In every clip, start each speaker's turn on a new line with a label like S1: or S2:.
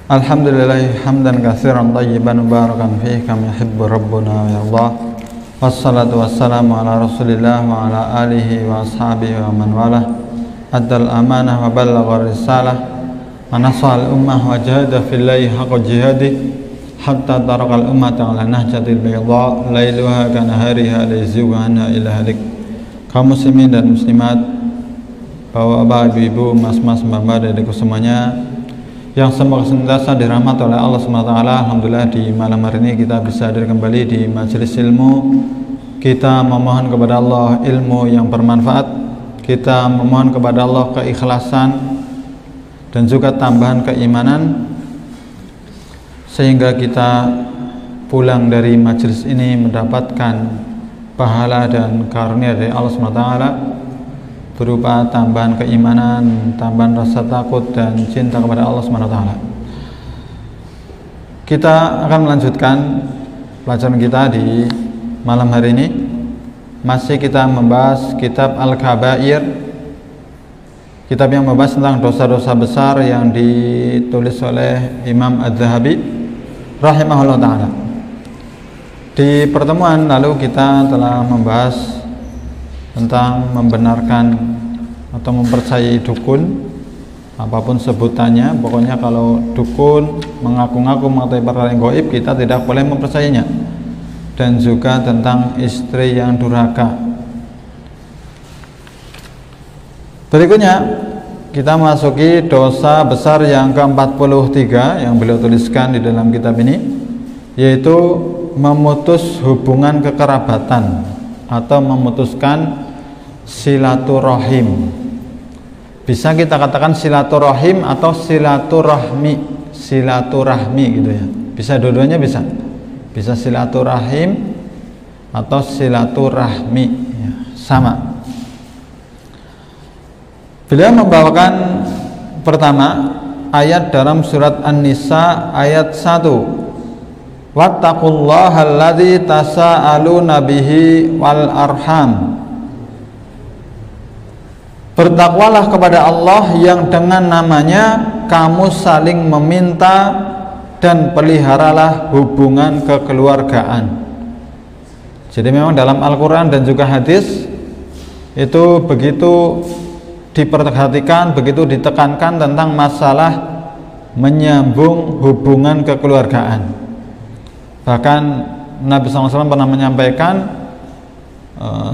S1: Alhamdulillah hamdan katsiran thayyiban mubarakan fihi kama yuhibbu rabbuna wa yardah. Wassalatu wassalamu ala Rasulillah wa ala alihi wa ashabihi wa man walah. Addal amanah wa ballagha risalah wa nasahal ummah wa jahada fillahi haqqa jihadih hatta tarakal ummata ala nahjatil bayda lailuha kanahariha la yazighu anha illa halik. Kaum muslimin dan muslimat, bapak-bapak, ibu-ibu, mas-mas, mbak-mbak, adikku semuanya yang semoga senantiasa dirahmati oleh Allah SWT. Alhamdulillah di malam hari ini kita bisa hadir kembali di majelis ilmu. Kita memohon kepada Allah ilmu yang bermanfaat, kita memohon kepada Allah keikhlasan dan juga tambahan keimanan, sehingga kita pulang dari majelis ini mendapatkan pahala dan karunia dari Allah SWT berupa tambahan keimanan, tambahan rasa takut dan cinta kepada Allah SWT. Kita akan melanjutkan pelajaran kita di malam hari ini. Masih kita membahas kitab Al-Kabair, kitab yang membahas tentang dosa-dosa besar yang ditulis oleh Imam Az-Zahabi rahimahullah ta'ala. Di pertemuan lalu kita telah membahas tentang membenarkan atau mempercayai dukun, apapun sebutannya. Pokoknya kalau dukun mengaku-ngaku mengetahui perkara yang gaib, kita tidak boleh mempercayainya. Dan juga tentang istri yang durhaka. Berikutnya kita masuki dosa besar yang ke-43 yang beliau tuliskan di dalam kitab ini, yaitu memutus hubungan kekerabatan atau memutuskan silaturahim. Bisa kita katakan silaturahim atau silaturahmi gitu ya. Bisa dua-duanya bisa. Bisa silaturahim atau silaturahmi ya, sama. Beliau membawakan pertama ayat dalam surat An-Nisa ayat 1. Wattaqullaha alladzi tasaaluna bihi wal arham. Bertakwalah kepada Allah yang dengan namanya kamu saling meminta, dan peliharalah hubungan kekeluargaan. Jadi memang dalam Al-Quran dan juga hadis itu begitu diperhatikan, begitu ditekankan tentang masalah menyambung hubungan kekeluargaan. Bahkan Nabi SAW pernah menyampaikan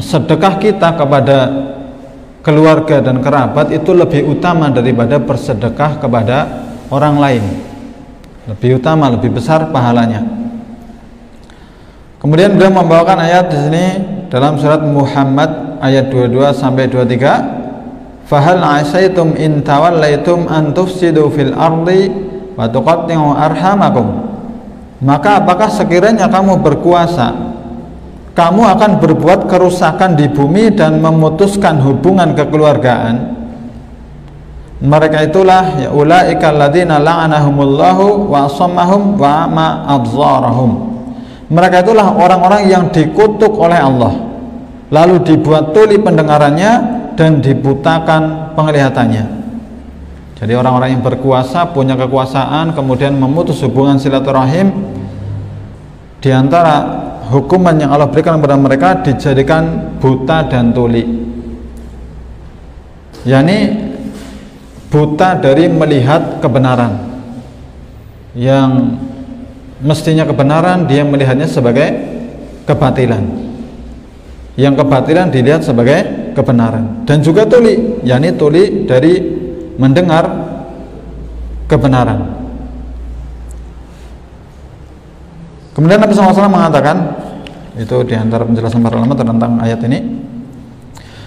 S1: sedekah kita kepada keluarga dan kerabat itu lebih utama daripada bersedekah kepada orang lain. Lebih utama, lebih besar pahalanya. Kemudian beliau membawakan ayat di sini dalam surat Muhammad ayat 22 sampai 23. Fahal asaitum in tawallaitum an tufsidu fil ardi wa tuqatti'u arhamakum. Maka apakah sekiranya kamu berkuasa, kamu akan berbuat kerusakan di bumi dan memutuskan hubungan kekeluargaan? Mereka itulah ya ulaika alladzina la'anahumullahu wa asammahum wa ma abzarahum. Mereka itulah orang-orang yang dikutuk oleh Allah, lalu dibuat tuli pendengarannya dan dibutakan penglihatannya. Jadi orang-orang yang berkuasa, punya kekuasaan, kemudian memutus hubungan silaturahim, di antara hukuman yang Allah berikan kepada mereka dijadikan buta dan tuli, yakni buta dari melihat kebenaran. Yang mestinya kebenaran, dia melihatnya sebagai kebatilan. Yang kebatilan dilihat sebagai kebenaran. Dan juga tuli, yakni tuli dari mendengar kebenaran. Kemudian Nabi SAW mengatakan, itu diantara penjelasan para ulama tentang ayat ini.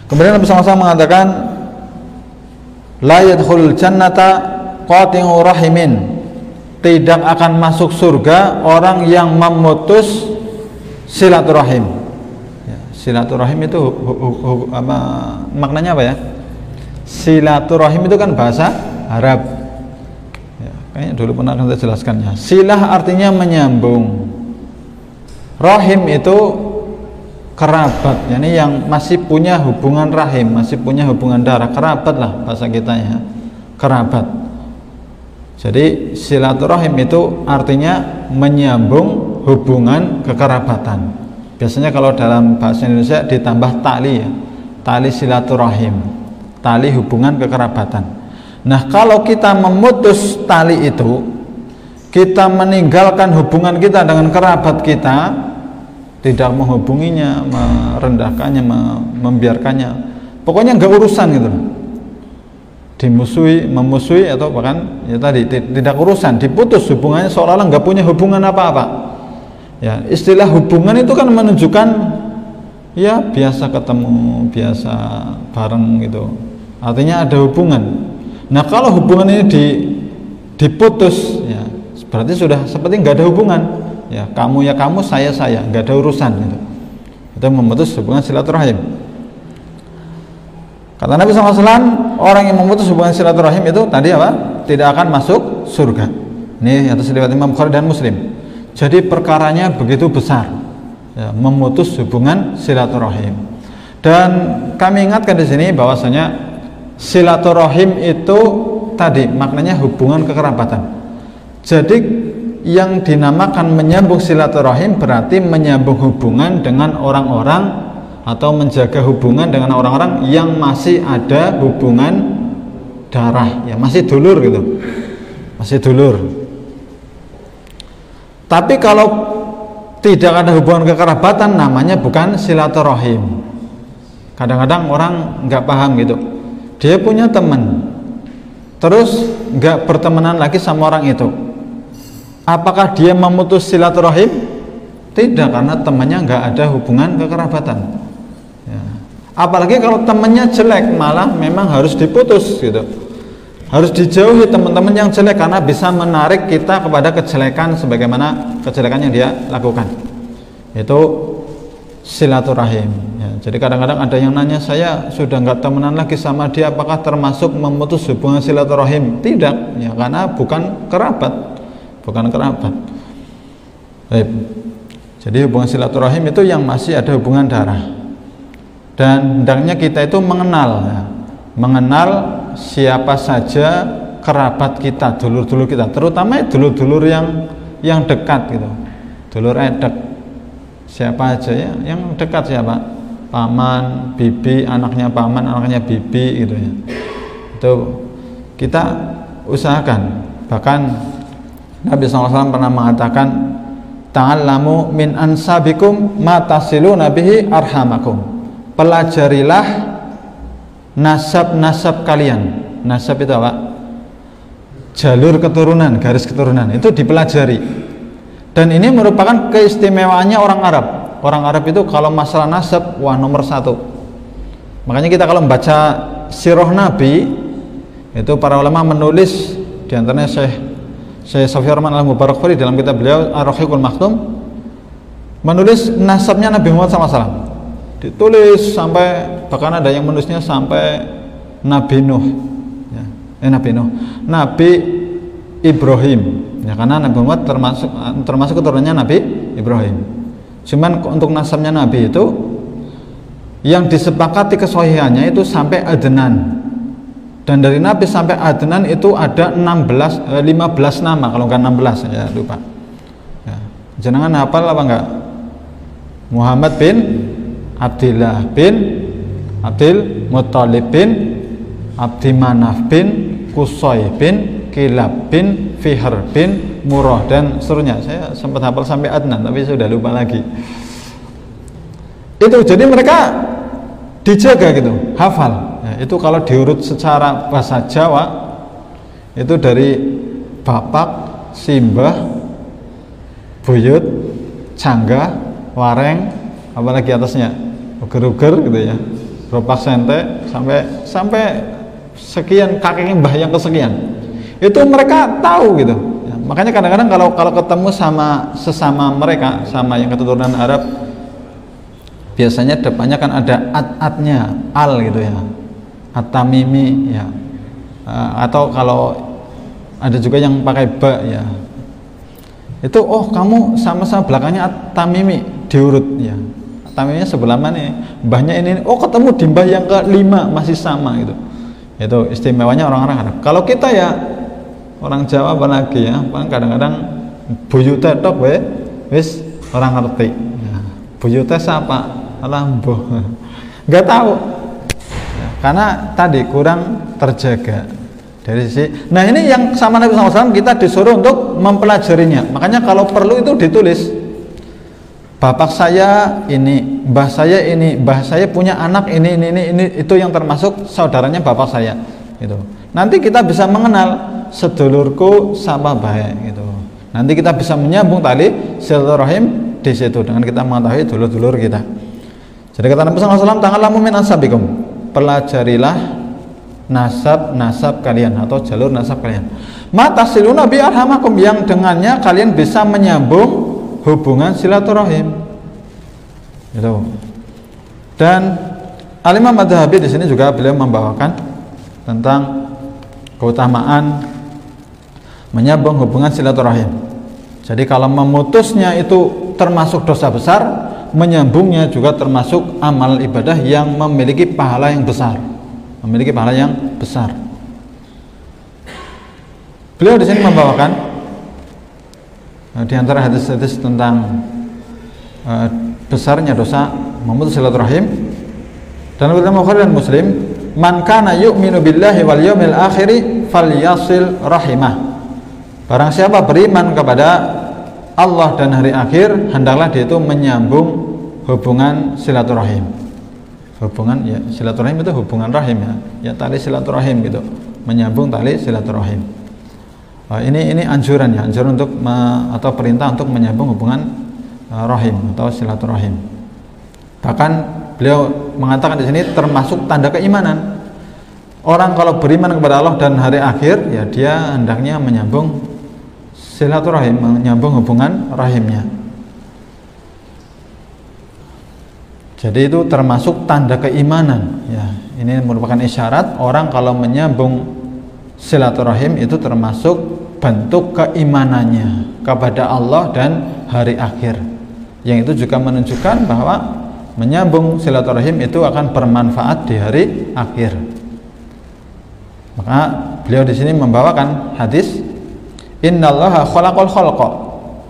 S1: Kemudian Nabi SAW mengatakan, la yadkhulul jannata qati'u rahimin. Tidak akan masuk surga orang yang memutus silaturahim. Ya, silaturahim itu maknanya apa ya? Silaturahim itu kan bahasa Arab. Ya, kayaknya dulu pernah kita jelaskannya. Silah artinya menyambung. Rahim itu kerabat, yakni yang masih punya hubungan rahim, masih punya hubungan darah, kerabat lah bahasa kita ya, kerabat. Jadi silaturahim itu artinya menyambung hubungan kekerabatan. Biasanya kalau dalam bahasa Indonesia ditambah tali ya, tali silaturahim, tali hubungan kekerabatan. Nah, kalau kita memutus tali itu, kita meninggalkan hubungan kita dengan kerabat kita, tidak menghubunginya, merendahkannya, membiarkannya, pokoknya nggak urusan gitu, dimusuhi, memusuhi, atau bahkan ya tadi tidak urusan, diputus hubungannya, seolah-olah nggak punya hubungan apa-apa. Ya, istilah hubungan itu kan menunjukkan ya biasa ketemu, biasa bareng gitu, artinya ada hubungan. Nah, kalau hubungan ini diputus ya, berarti sudah seperti nggak ada hubungan ya, kamu ya kamu, saya nggak ada urusan gitu. Itu memutus hubungan silaturahim. Kata Nabi SAW, orang yang memutus hubungan silaturahim itu tadi apa? Tidak akan masuk surga. Ini atas riwayat Imam Bukhari dan Muslim. Jadi perkaranya begitu besar ya, memutus hubungan silaturahim. Dan kami ingatkan di sini bahwasanya silaturahim itu tadi maknanya hubungan kekerabatan. Jadi yang dinamakan menyambung silaturahim berarti menyambung hubungan dengan orang-orang atau menjaga hubungan dengan orang-orang yang masih ada hubungan darah ya, masih dulur gitu, masih dulur. Tapi kalau tidak ada hubungan kekerabatan, namanya bukan silaturahim. Kadang-kadang orang nggak paham gitu, dia punya teman, terus nggak bertemanan lagi sama orang itu, apakah dia memutus silaturahim? Tidak, karena temannya nggak ada hubungan kekerabatan ya. Apalagi kalau temannya jelek, malah memang harus diputus gitu, harus dijauhi teman-teman yang jelek, karena bisa menarik kita kepada kejelekan sebagaimana kejelekan yang dia lakukan. Itu silaturahim ya. Jadi kadang-kadang ada yang nanya, saya sudah nggak temenan lagi sama dia, apakah termasuk memutus hubungan silaturahim? Tidak ya, karena bukan kerabat, bukan kerabat. Baik. Jadi hubungan silaturahim itu yang masih ada hubungan darah, dan hendaknya kita itu mengenal ya, mengenal siapa saja kerabat kita, dulur-dulur kita, terutama dulur-dulur yang dekat gitu, dulur edek, siapa aja ya yang dekat, siapa, paman, bibi, anaknya paman, anaknya bibi gitu ya. Itu kita usahakan. Bahkan Nabi SAW pernah mengatakan, ta'allamu min ansabikum ma tasiluna bihi arhamakum. Pelajarilah nasab-nasab kalian. Nasab itu apa? Jalur keturunan, garis keturunan, itu dipelajari. Dan ini merupakan keistimewaannya orang Arab. Orang Arab itu kalau masalah nasab, wah nomor satu. Makanya kita kalau membaca sirah Nabi, itu para ulama menulis, diantaranya Syekh Sofyan Al-Mubarakfuri dalam kitab beliau Ar-Rahiqul Maktum, menulis nasabnya Nabi Muhammad SAW. Ditulis sampai, bahkan ada yang menulisnya sampai Nabi Nuh ya. Nabi Ibrahim ya, karena Nabi Muhammad termasuk keturunannya Nabi Ibrahim. Cuman untuk nasabnya Nabi itu yang disepakati kesohihannya itu sampai Adnan, dan dari Nabi sampai Adnan itu ada 15 nama, kalau enggak 16 ya, lupa ya. Jenengan hafal apa enggak? Muhammad bin Abdillah bin Abdul Muttalib bin Abdi Manaf bin Qusay bin Kilab bin Fihr bin Murrah dan seterusnya. Saya sempat hafal sampai Adnan tapi sudah lupa lagi. Itu jadi mereka dijaga gitu, hafal ya, itu kalau diurut secara bahasa Jawa itu dari bapak, simbah, buyut, canggah, wareng, apalagi atasnya uger-uger gitu ya, beropak sente, sampai sekian kakeknya mbah yang kesekian, itu mereka tahu gitu ya. Makanya kadang-kadang kalau ketemu sama sesama mereka, sama yang keturunan Arab, biasanya depannya kan ada at-atnya, al gitu ya, at-tamimi ya, atau kalau ada juga yang pakai ba ya, itu oh kamu sama-sama belakangnya at-tamimi, diurut ya, at-tamiminya sebelah mana, mbahnya ini, oh ketemu di mbah yang ke-5 masih sama gitu. Itu istimewanya orang-orang Arab. Kalau kita ya orang Jawa apalagi ya, kadang-kadang buyute tok we wis orang ngerti. Ya, buyute siapa? Alah mbuh. Enggak tahu. Ya, karena tadi kurang terjaga dari sisi. Nah, ini yang sama Nabi SAW kita disuruh untuk mempelajarinya. Makanya kalau perlu itu ditulis. Bapak saya ini, mbah saya ini, mbah saya punya anak ini, itu yang termasuk saudaranya bapak saya. Gitu. Nanti kita bisa mengenal sedulurku sama bae gitu. Nanti kita bisa menyambung tali silaturahim di situ dengan kita mengetahui dulur-dulur kita. Jadi kata Nabi SAW, ta'allamu min ansabikum, pelajarilah nasab kalian atau jalur nasab kalian. Matasiluna bi arhamakum, yang dengannya kalian bisa menyambung hubungan silaturahim. Gitu. Dan Al-Imam Adz-Dzahabi di sini juga beliau membawakan tentang keutamaan menyambung hubungan silaturahim. Jadi kalau memutusnya itu termasuk dosa besar, menyambungnya juga termasuk amal ibadah yang memiliki pahala yang besar. Memiliki pahala yang besar. Beliau di sini membawakan di antara hadis-hadis tentang besarnya dosa memutus silaturahim, dan ulama Bukhari dan Muslim, man kana yu'minu billahi wal yawmil akhir falyasil rahimah, barang siapa beriman kepada Allah dan hari akhir, hendaklah dia itu menyambung hubungan silaturahim. Hubungan ya, silaturahim itu hubungan rahim ya tali silaturahim gitu, menyambung tali silaturahim. Ini anjuran ya, anjuran untuk atau perintah untuk menyambung hubungan rahim atau silaturahim. Bahkan beliau mengatakan di sini termasuk tanda keimanan. Orang kalau beriman kepada Allah dan hari akhir, ya dia hendaknya menyambung silaturahim, menyambung hubungan rahimnya. Jadi itu termasuk tanda keimanan. Ya, ini merupakan isyarat orang kalau menyambung silaturahim itu termasuk bentuk keimanannya kepada Allah dan hari akhir. Yang itu juga menunjukkan bahwa menyambung silaturahim itu akan bermanfaat di hari akhir. Maka beliau di sini membawakan hadis, innallaha khalaqal khalqa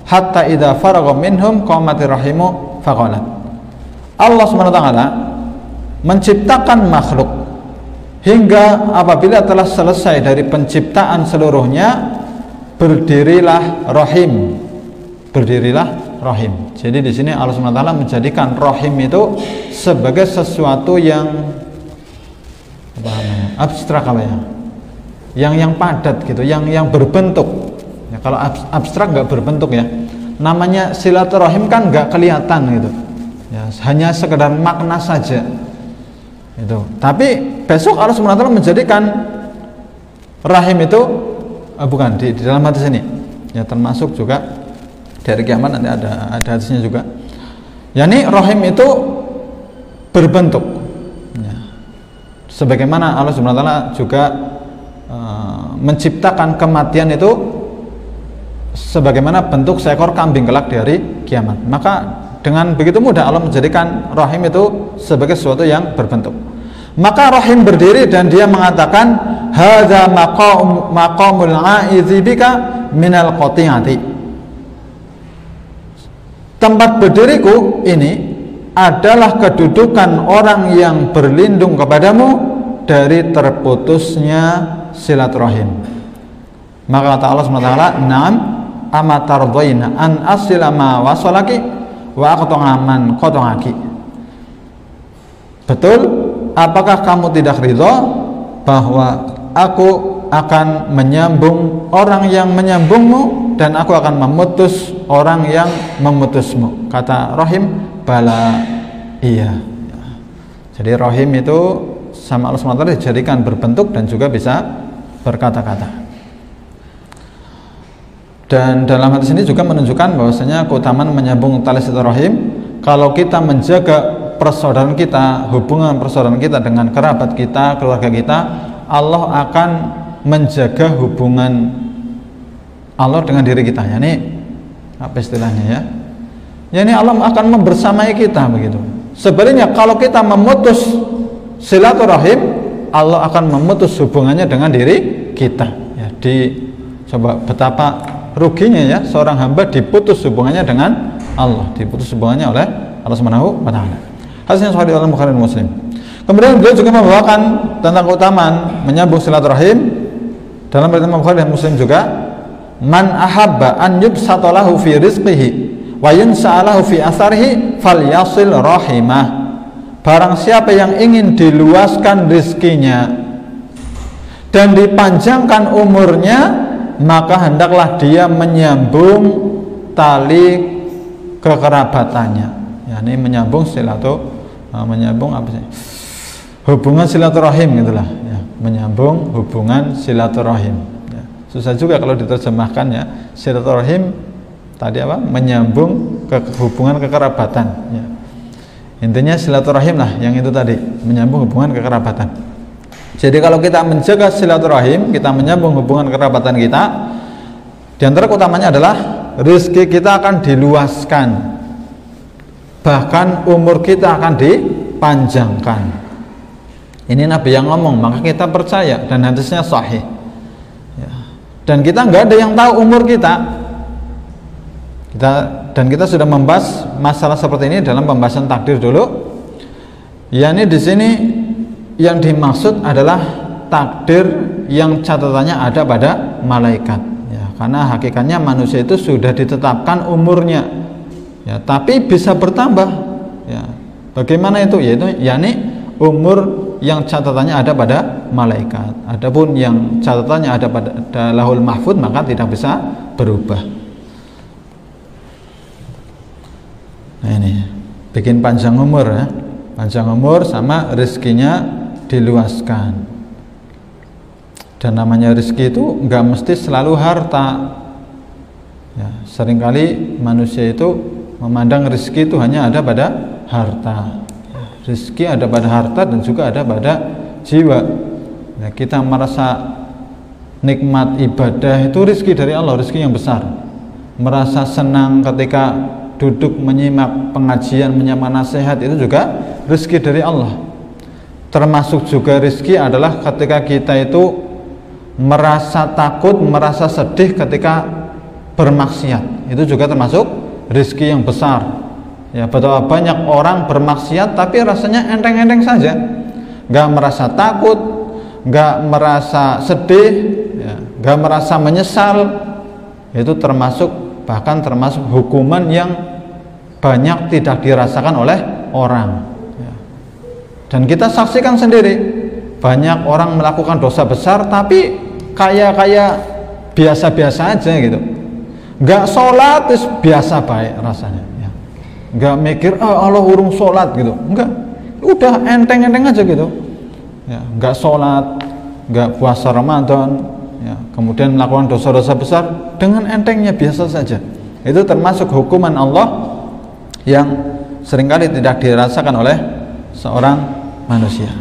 S1: hatta idza faragha minhum qamatir rahimu faqalat. Allah SWT menciptakan makhluk hingga apabila telah selesai dari penciptaan seluruhnya, berdirilah rahim. Berdirilah rahim. Jadi di sini Allah SWT menjadikan rahim itu sebagai sesuatu yang abstrak apa ya? Yang padat gitu, yang berbentuk. Ya, kalau abstrak nggak berbentuk ya. Namanya silaturahim kan nggak kelihatan gitu. Ya, hanya sekedar makna saja. Itu. Tapi besok Allah SWT menjadikan rahim itu bukan di dalam hadis ini. Ya, termasuk juga dari kiamat nanti ada hadisnya juga. Yani rahim itu berbentuk. Ya. Sebagaimana Allah SWT juga menciptakan kematian itu sebagaimana bentuk seekor kambing kelak di hari kiamat. Maka dengan begitu mudah Allah menjadikan rahim itu sebagai sesuatu yang berbentuk. Maka rahim berdiri dan dia mengatakan, hadza maqamul a'idzi bika minal qati'ati. Tempat berdiriku ini adalah kedudukan orang yang berlindung kepadamu dari terputusnya silaturahim. Maka kata Allah SWT, "Na'am amatardhaina an asila ma wasalaki wa aqta'a man qata'aki." Betul, apakah kamu tidak ridha bahwa aku akan menyambung orang yang menyambungmu dan aku akan memutus orang yang memutusmu? Kata rahim, bala, iya. Jadi rahim itu sama Allah SWT dijadikan berbentuk dan juga bisa berkata-kata. Dan dalam hadis ini juga menunjukkan bahwasanya keutamaan menyambung tali silaturahim. Kalau kita menjaga persaudaraan kita, hubungan persaudaraan kita dengan kerabat kita, keluarga kita, Allah akan menjaga hubungan Allah dengan diri kita. Yani apa istilahnya ya? Yani Allah akan membersamai kita begitu. Sebenarnya kalau kita memutus silaturahim, Allah akan memutus hubungannya dengan diri kita. Ya, di Coba betapa ruginya ya seorang hamba diputus hubungannya dengan Allah, diputus hubungannya oleh Allah Subhanahu wa taala. Hadis yang sahih dalam Bukhari dan Muslim. Kemudian beliau juga membawakan tentang keutamaan menyambung silaturahim dalam riwayat Bukhari dan Muslim juga. Man ahabba an yubsata lahu fi rizqihi wa yunsa'alahu fi atharihi falyasil rahimah. Barang siapa yang ingin diluaskan rizkinya dan dipanjangkan umurnya, maka hendaklah dia menyambung tali kekerabatannya. Ya, ini menyambung menyambung apa sih? Hubungan silaturahim gitulah. Ya, menyambung hubungan silaturahim. Ya, susah juga kalau diterjemahkan ya. Silaturahim tadi apa? Menyambung hubungan kekerabatan. Ya. Intinya silaturahim lah yang itu tadi, menyambung hubungan kekerabatan. Jadi kalau kita menjaga silaturahim, kita menyambung hubungan kerabatan kita, di antara utamanya adalah rezeki kita akan diluaskan, bahkan umur kita akan dipanjangkan. Ini Nabi yang ngomong, maka kita percaya dan hadisnya sahih. Ya. Dan kita nggak ada yang tahu umur kita. Dan kita sudah membahas masalah seperti ini dalam pembahasan takdir dulu. Yani di sini yang dimaksud adalah takdir yang catatannya ada pada malaikat. Ya, karena hakikatnya manusia itu sudah ditetapkan umurnya. Ya, tapi bisa bertambah. Ya, bagaimana itu? Yaitu yani umur yang catatannya ada pada malaikat. Adapun yang catatannya ada pada Lauhul Mahfuz maka tidak bisa berubah. Nah ini bikin panjang umur ya, panjang umur sama rezekinya diluaskan. Dan namanya rezeki itu nggak mesti selalu harta. Ya, seringkali manusia itu memandang rezeki itu hanya ada pada harta. Rezeki ada pada harta dan juga ada pada jiwa. Ya, kita merasa nikmat ibadah itu rezeki dari Allah, rezeki yang besar. Merasa senang ketika duduk menyimak pengajian, menyimak nasihat, itu juga rezeki dari Allah. Termasuk juga rezeki adalah ketika kita itu merasa takut, merasa sedih ketika bermaksiat. Itu juga termasuk rezeki yang besar. Ya, betapa banyak orang bermaksiat tapi rasanya enteng-enteng saja, nggak merasa takut, nggak merasa sedih, ya, nggak merasa menyesal. Itu bahkan termasuk hukuman yang banyak tidak dirasakan oleh orang. Ya. Dan kita saksikan sendiri, banyak orang melakukan dosa besar tapi kayak biasa-biasa aja gitu, nggak sholat terus biasa baik rasanya. Nggak mikir Allah urung sholat gitu, enggak, udah enteng-enteng aja gitu ya, nggak sholat, nggak puasa Ramadan ya, kemudian melakukan dosa-dosa besar dengan entengnya biasa saja. Itu termasuk hukuman Allah yang seringkali tidak dirasakan oleh seorang manusia.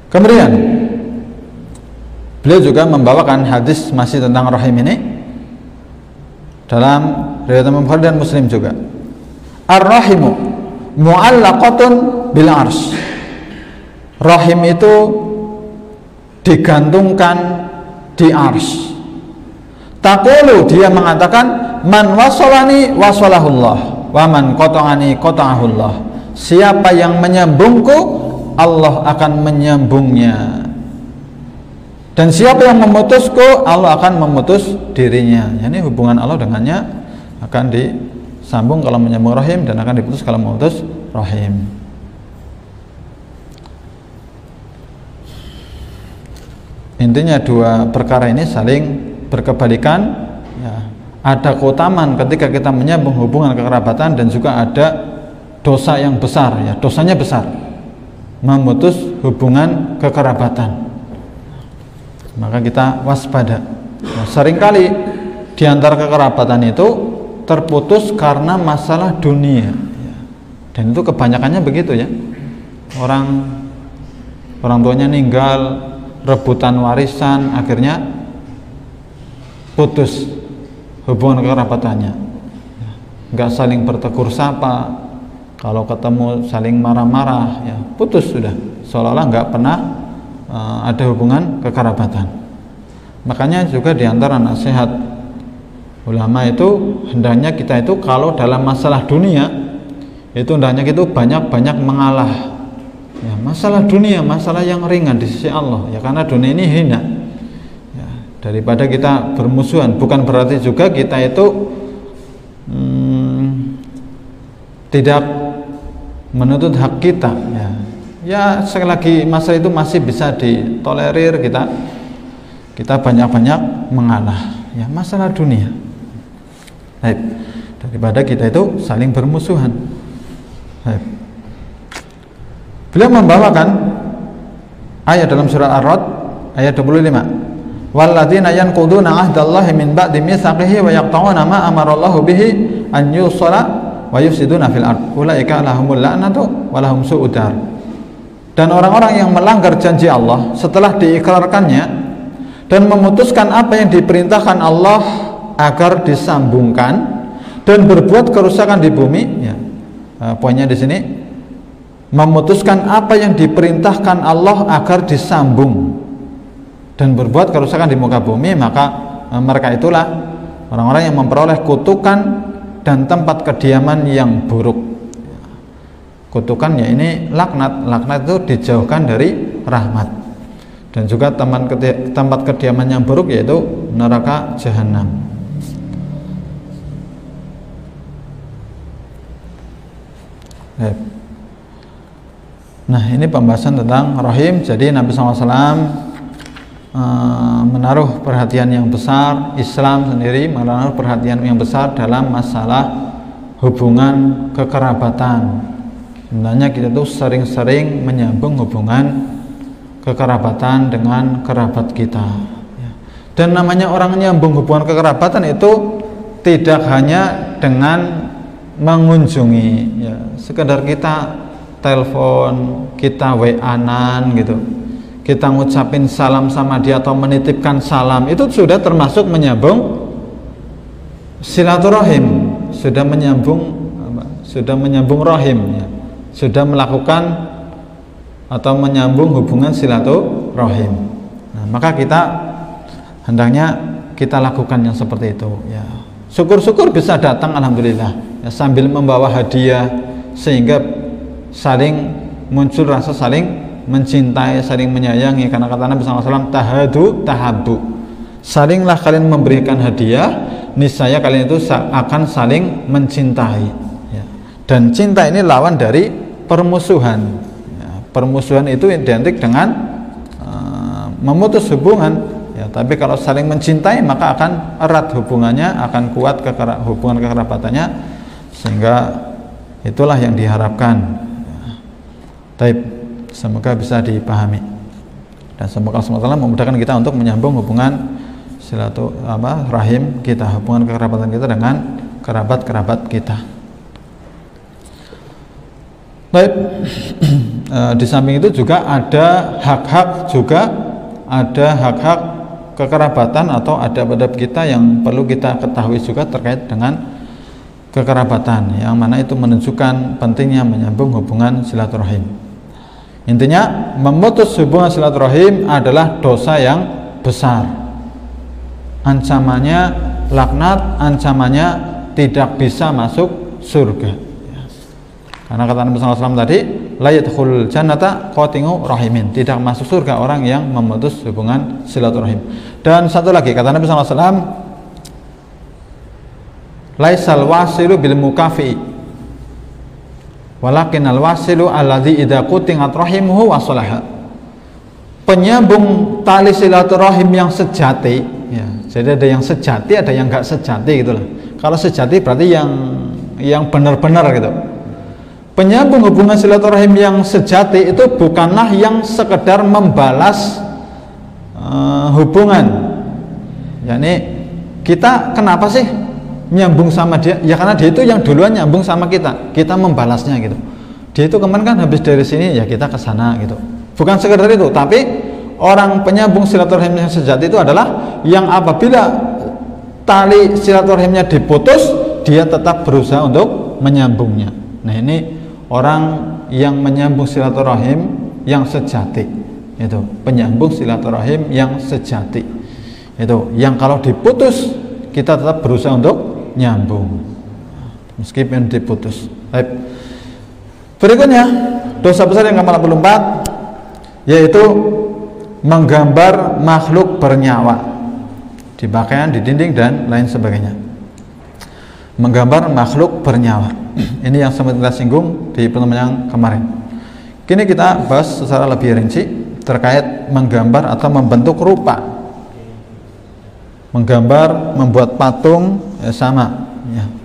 S1: Kemudian beliau juga membawakan hadis masih tentang rahim ini dalam riwayat Imam Bukhari dan Muslim juga. Ar-rahimu mu'allaqatun bil arsy. Rahim itu digantungkan di arsy. Taqulu, dia mengatakan, man wasolani wasolahullah wa man qata'ani qata'ahullah. Siapa yang menyambungku, Allah akan menyambungnya. Dan siapa yang memutusku, Allah akan memutus dirinya. Ini hubungan Allah dengannya akan disambung kalau menyambung rahim dan akan diputus kalau memutus rahim. Intinya dua perkara ini saling berkebalikan. Ya, ada keutamaan ketika kita menyambung hubungan kekerabatan dan juga ada dosa yang besar. Ya, dosanya besar, memutus hubungan kekerabatan. Maka kita waspada. Nah, seringkali di antara kekerabatan itu terputus karena masalah dunia. Dan itu kebanyakannya begitu ya. Orang tuanya meninggal, rebutan warisan, akhirnya putus hubungan kekerabatannya. Nggak saling bertegur sapa, kalau ketemu saling marah-marah, ya putus sudah. Seolah-olah nggak pernah ada hubungan kekerabatan. Makanya juga diantara nasihat ulama itu hendaknya kita itu kalau dalam masalah dunia itu hendaknya kita banyak-banyak mengalah. Ya, masalah dunia, masalah yang ringan di sisi Allah. Ya karena dunia ini hina. Ya, daripada kita bermusuhan, bukan berarti juga kita itu tidak menuntut hak kita. Ya sekali lagi masalah itu masih bisa ditolerir, kita banyak-banyak mengalah. Ya masalah dunia. Baik, daripada kita itu saling bermusuhan. Baik. Beliau membawakan ayat dalam surah Ar-Ra'd ayat 25. Walladzina yanquduna 'ahdallahi min ba'di mitsaqihi wa yaqta'una ma amarallahu bihi an yusala wa yufsiduna fil ard. Ulaika lahumul la'natu wa lahum su'ud dar. Dan orang-orang yang melanggar janji Allah setelah diikrarkannya dan memutuskan apa yang diperintahkan Allah agar disambungkan dan berbuat kerusakan di bumi, ya. Poinnya di sini memutuskan apa yang diperintahkan Allah agar disambung dan berbuat kerusakan di muka bumi, maka mereka itulah orang-orang yang memperoleh kutukan dan tempat kediaman yang buruk. Kutukan ya ini laknat itu dijauhkan dari rahmat, dan juga tempat kediaman yang buruk yaitu neraka jahanam. Nah ini pembahasan tentang rahim. Jadi Nabi SAW menaruh perhatian yang besar, Islam sendiri menaruh perhatian yang besar dalam masalah hubungan kekerabatan. Sebenarnya kita tuh sering-sering menyambung hubungan kekerabatan dengan kerabat kita. Dan namanya orang nyambung hubungan kekerabatan itu tidak hanya dengan mengunjungi, ya, sekedar kita telepon, kita WA-an gitu, kita ngucapin salam sama dia atau menitipkan salam, itu sudah termasuk menyambung silaturahim, sudah menyambung rahim, ya. Sudah melakukan atau menyambung hubungan silaturahim. Nah, maka kita hendaknya kita lakukan yang seperti itu, ya. Syukur-syukur bisa datang, alhamdulillah, ya, sambil membawa hadiah sehingga saling muncul rasa saling mencintai, saling menyayangi. Karena kata Nabi SAW, tahadu tahabu, salinglah kalian memberikan hadiah, niscaya kalian itu akan saling mencintai, ya. Dan cinta ini lawan dari permusuhan, ya. Permusuhan itu identik dengan memutus hubungan, ya. Tapi kalau saling mencintai maka akan erat hubungannya, akan kuat hubungan kekerabatannya, sehingga itulah yang diharapkan. Taib, semoga bisa dipahami dan semoga Allah memudahkan kita untuk menyambung hubungan rahim kita, hubungan kekerabatan kita dengan kerabat-kerabat kita. Baik, di samping itu juga ada hak-hak kekerabatan atau adab-adab kita yang perlu kita ketahui juga terkait dengan kekerabatan, yang mana itu menunjukkan pentingnya menyambung hubungan silaturahim. Intinya memutus hubungan silaturahim adalah dosa yang besar, ancamannya laknat, ancamannya tidak bisa masuk surga. Karena kata Nabi SAW tadi, la yadkhulul jannata qati'u rahimin, tidak masuk surga orang yang memutus hubungan silaturahim. Dan satu lagi kata Nabi SAW, laisal wasilu bil mukafi, walakin al wasilu alladzi idza quti'at rahimuhu wa salaha. Penyambung tali silaturahim yang sejati, ya. Jadi ada yang sejati, ada yang enggak sejati gitulah. Kalau sejati berarti yang benar-benar gitu. Penyambung hubungan silaturahim yang sejati itu bukanlah yang sekedar membalas hubungan. Yani kita kenapa sih nyambung sama dia? Ya karena dia itu yang duluan nyambung sama kita. Kita membalasnya gitu. Dia itu kemarin kan habis dari sini, ya kita ke sana gitu. Bukan sekedar itu, tapi orang penyambung silaturahim yang sejati itu adalah yang apabila tali silaturahimnya diputus, dia tetap berusaha untuk menyambungnya. Nah ini orang yang menyambung silaturahim yang sejati, Itu penyambung silaturahim yang sejati. Itu yang kalau diputus kita tetap berusaha untuk nyambung meskipun diputus. Baik. Berikutnya dosa besar yang ke-44 yaitu menggambar makhluk bernyawa di pakaian, di dinding dan lain sebagainya. Menggambar makhluk bernyawa. Ini yang sempat kita singgung di pertemuan yang kemarin. Kini kita bahas secara lebih rinci terkait menggambar atau membentuk rupa. Menggambar, membuat patung sama,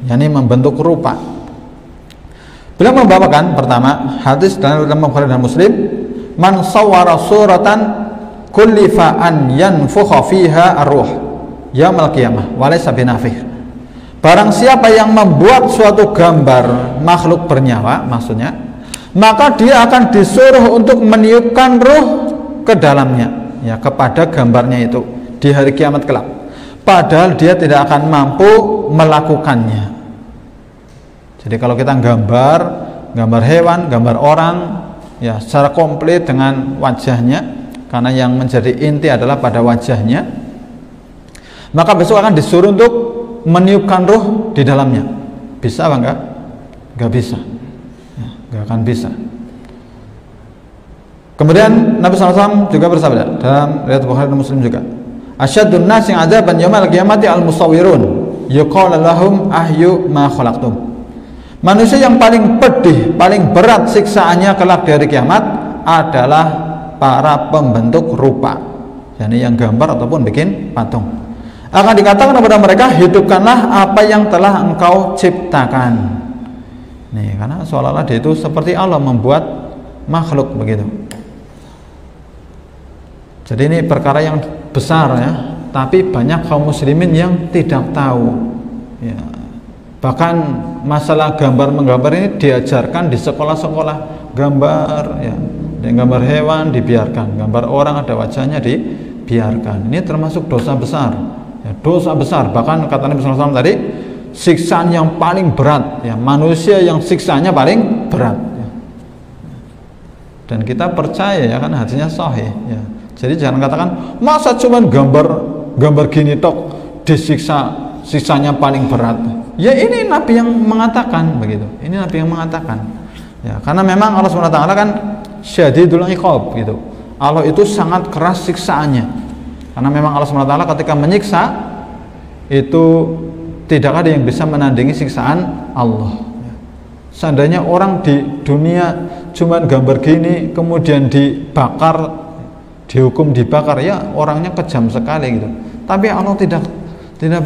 S1: yakni membentuk rupa. Beliau membawakan pertama hadis dalam Bukhari dan Muslim, man sawwara suratan kullifa an yanfukha fiha ar-ruh yaumil qiyamah wa laysa binafih. Barang siapa yang membuat suatu gambar makhluk bernyawa, maksudnya, maka dia akan disuruh untuk meniupkan ruh ke dalamnya, ya, kepada gambarnya itu di hari kiamat kelak. Padahal dia tidak akan mampu melakukannya. Jadi kalau kita gambar hewan, gambar orang, ya, secara komplit dengan wajahnya, karena yang menjadi inti adalah pada wajahnya, maka besok akan disuruh untuk meniupkan ruh di dalamnya. Bisa apa enggak? Enggak bisa, ya, enggak akan bisa. Kemudian Nabi SAW juga bersabda dalam riwayat Bukhari dan Muslim juga, asyadun nasi adzaban yaumal qiyamati al-musawwirun yuqalu lahum ahyu ma khalaqtum. Manusia yang paling pedih, paling berat siksaannya kelak di hari kiamat adalah para pembentuk rupa, yakni yang gambar ataupun bikin patung. Akan dikatakan kepada mereka, hidupkanlah apa yang telah engkau ciptakan. Nih, karena seolah-olah dia itu seperti Allah membuat makhluk begitu. Jadi ini perkara yang besar, ya, tapi banyak kaum muslimin yang tidak tahu, ya. Bahkan masalah gambar-menggambar ini diajarkan di sekolah-sekolah. Gambar, ya, gambar hewan dibiarkan, gambar orang ada wajahnya dibiarkan. Ini termasuk dosa besar, ya, dosa besar. Bahkan kata Nabi SAW tadi, siksaan yang paling berat, ya, manusia yang siksaannya paling berat, ya. Dan kita percaya, ya, kan hadisnya sahih, ya. Jadi jangan katakan masa cuman gambar gini tok siksanya paling berat. Ya, ini Nabi yang mengatakan begitu. Ini Nabi yang mengatakan. Ya, karena memang Allah SWT kan syadidul iqab gitu. Allah itu sangat keras siksaannya. Karena memang Allah SWT ketika menyiksa itu tidak ada yang bisa menandingi siksaan Allah. Seandainya orang di dunia cuman gambar gini kemudian dibakar, dihukum dibakar, ya orangnya kejam sekali gitu. Tapi Allah tidak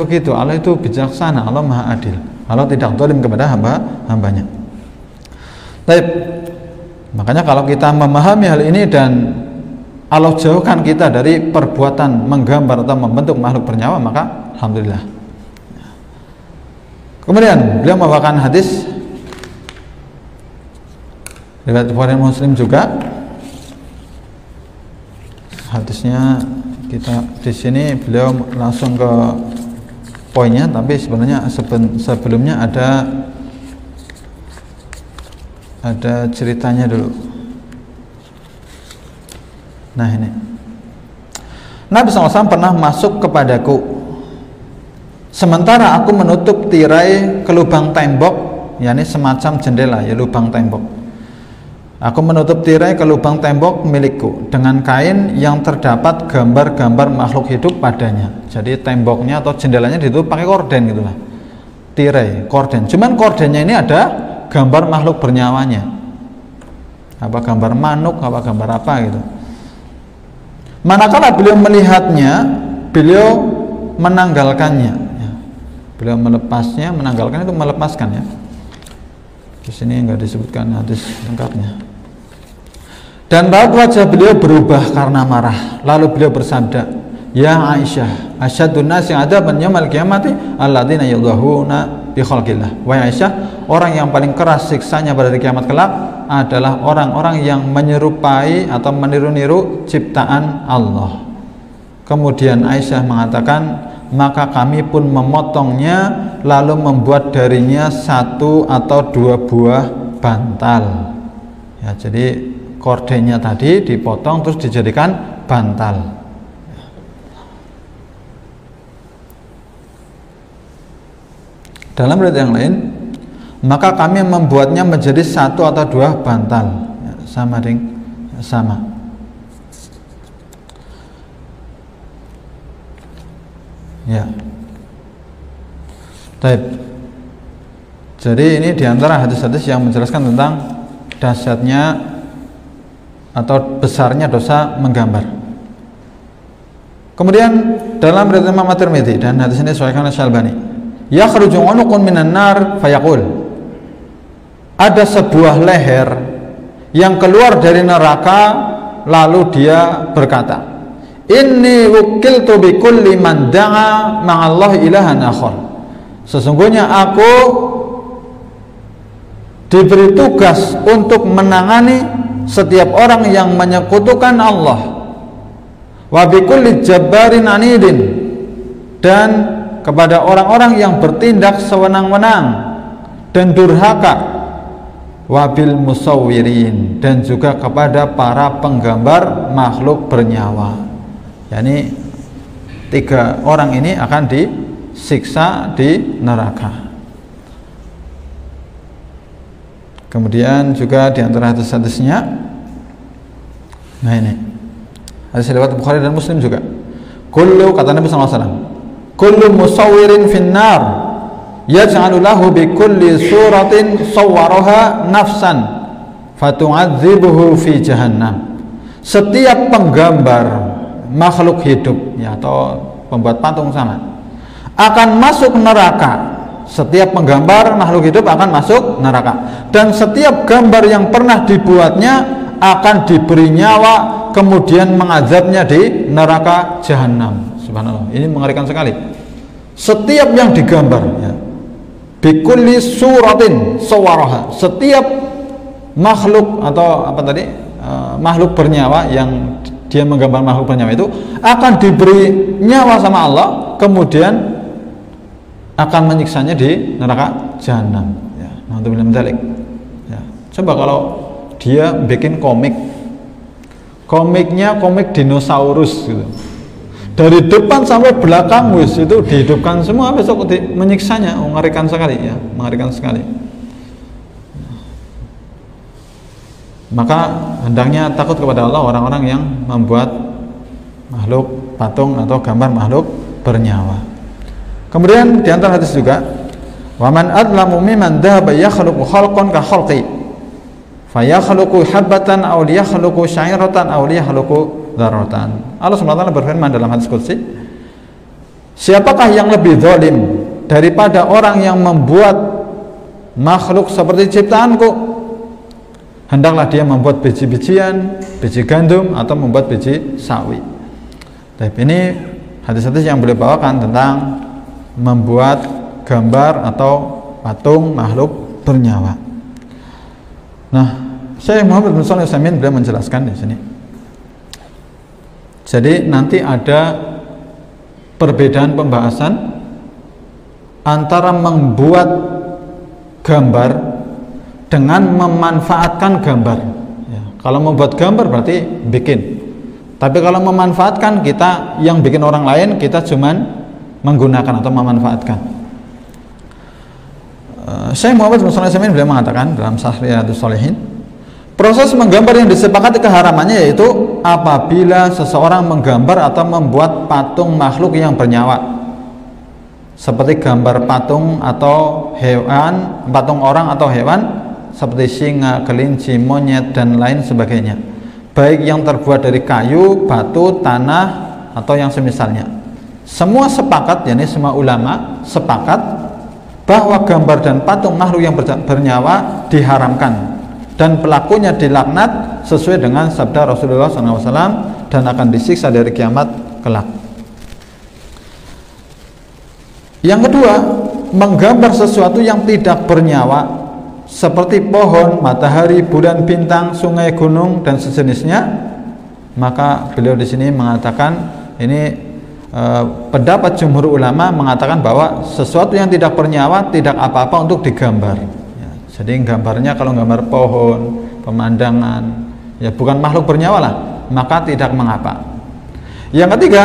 S1: begitu. Allah itu bijaksana, Allah maha adil. Allah tidak zalim kepada hambanya. Baik. Makanya kalau kita memahami hal ini dan Allah jauhkan kita dari perbuatan menggambar atau membentuk makhluk bernyawa, maka alhamdulillah. Kemudian beliau membawakan hadis riwayat Bukhari Muslim juga. Hadisnya kita di sini beliau langsung ke poinnya, tapi sebenarnya sebelumnya ada ceritanya dulu. Nah, ini Nabi SAW pernah masuk kepadaku sementara aku menutup tirai ke lubang tembok, yakni semacam jendela, ya, lubang tembok. Aku menutup tirai ke lubang tembok milikku dengan kain yang terdapat gambar-gambar makhluk hidup padanya. Jadi temboknya atau jendelanya ditutup pakai korden gitulah. Tirai, korden. Cuman kordennya ini ada gambar makhluk bernyawanya. Apa gambar manuk, apa gambar apa gitu. Manakala beliau melihatnya, beliau menanggalkannya. Ya. Beliau melepasnya, menanggalkan itu melepaskan, ya. Di sini enggak disebutkan hadis lengkapnya. Dan raut wajah beliau berubah karena marah. Lalu beliau bersabda, ya Aisyah, asyadun nasi adzaban yaumal qiyamati alladzina yudhahuna bi khalqillah. Wahai Aisyah, orang yang paling keras siksanya pada hari kiamat kelak adalah orang-orang yang menyerupai atau meniru-niru ciptaan Allah. Kemudian Aisyah mengatakan, maka kami pun memotongnya lalu membuat darinya 1 atau 2 buah bantal. Ya, jadi kordennya tadi dipotong terus dijadikan bantal. Dalam riwayat yang lain, maka kami membuatnya menjadi 1 atau 2 bantal, ya, sama. Ya. Baik. Jadi ini diantara hadis-hadis yang menjelaskan tentang dahsyatnya atau besarnya dosa menggambar. Kemudian dalam riwayat Imam At-Tirmidzi dan hadis ini disahihkan oleh Syalbani, yakhruju unuqun minan nar fayaqul, ada sebuah leher yang keluar dari neraka lalu dia berkata, inni wukiltu bi kulli man da'a ma'allahi ilahan akhar, sesungguhnya aku diberi tugas untuk menangani setiap orang yang menyekutukan Allah, wa bi kulli jabbarin anidin, dan kepada orang-orang yang bertindak sewenang-wenang dan durhaka, wabil musawwirin, dan juga kepada para penggambar makhluk bernyawa. Yani 3 orang ini akan disiksa di neraka. Kemudian juga di antara hadis-hadisnya, nah ini hadis riwayat Bukhari dan Muslim juga, kullu, kata Nabi SAW, kullu musawwirin finnar yaj'alu lahu bi kulli suratin sawwaraha nafsan fatu'adzibuhu fi jahannam, setiap penggambar makhluk hidup, ya, atau pembuat patung sama, akan masuk neraka. Setiap penggambar makhluk hidup akan masuk neraka, dan setiap gambar yang pernah dibuatnya akan diberi nyawa kemudian mengazabnya di neraka jahanam. Subhanallah, ini mengerikan sekali. Setiap yang digambar, ya, bikulli suratin sawaraha, setiap makhluk atau apa tadi, makhluk bernyawa yang dia menggambar makhluk bernyawa itu akan diberi nyawa sama Allah, kemudian akan menyiksanya di neraka jahanam. Ya, na'udzubillah min dzalik. Ya, coba kalau dia bikin komiknya komik dinosaurus gitu, dari depan sampai belakang wis itu dihidupkan semua, besok menyiksanya, mengerikan sekali, ya, mengerikan sekali. Maka hendaknya takut kepada Allah orang-orang yang membuat makhluk patung atau gambar makhluk bernyawa. Kemudian di antara hadis juga, wa man adlamu mimman dhahaba yakhluqu khalqan ka khalqi fayakhluqu habatan aw liyakhluqu sya'iratan aw liyakhluqu dzarratan. Allah SWT berfirman dalam hadis qudsi, siapakah yang lebih zalim daripada orang yang membuat makhluk seperti ciptaanku? Hendaklah dia membuat biji-bijian, biji gandum, atau membuat biji sawi. Tapi ini hadis-hadis yang beliau bawakan tentang membuat gambar atau patung makhluk bernyawa. Nah, Syekh Muhammad bin Shalih Al-Utsaimin beliau menjelaskan di sini. Jadi nanti ada perbedaan pembahasan antara membuat gambar dengan memanfaatkan gambar. Ya, kalau membuat gambar berarti bikin. Tapi kalau memanfaatkan, kita yang bikin orang lain, kita cuman menggunakan atau memanfaatkan. Syekh Muhammad bin Shalih Al-Utsaimin beliau mengatakan dalam Syarh Riyadhus Shalihin, proses menggambar yang disepakati keharamannya yaitu apabila seseorang menggambar atau membuat patung makhluk yang bernyawa, seperti gambar patung atau hewan, patung orang atau hewan seperti singa, kelinci, monyet, dan lain sebagainya, baik yang terbuat dari kayu, batu, tanah, atau yang semisalnya. Semua sepakat, yakni semua ulama sepakat bahwa gambar dan patung makhluk yang bernyawa diharamkan dan pelakunya dilaknat sesuai dengan sabda Rasulullah SAW dan akan disiksa dari kiamat kelak. Yang kedua, menggambar sesuatu yang tidak bernyawa seperti pohon, matahari, bulan, bintang, sungai, gunung, dan sejenisnya, maka beliau di sini mengatakan ini pendapat jumhur ulama mengatakan bahwa sesuatu yang tidak bernyawa tidak apa-apa untuk digambar. Ya, jadi gambarnya kalau gambar pohon, pemandangan, ya bukan makhluk bernyawa lah, maka tidak mengapa. Yang ketiga,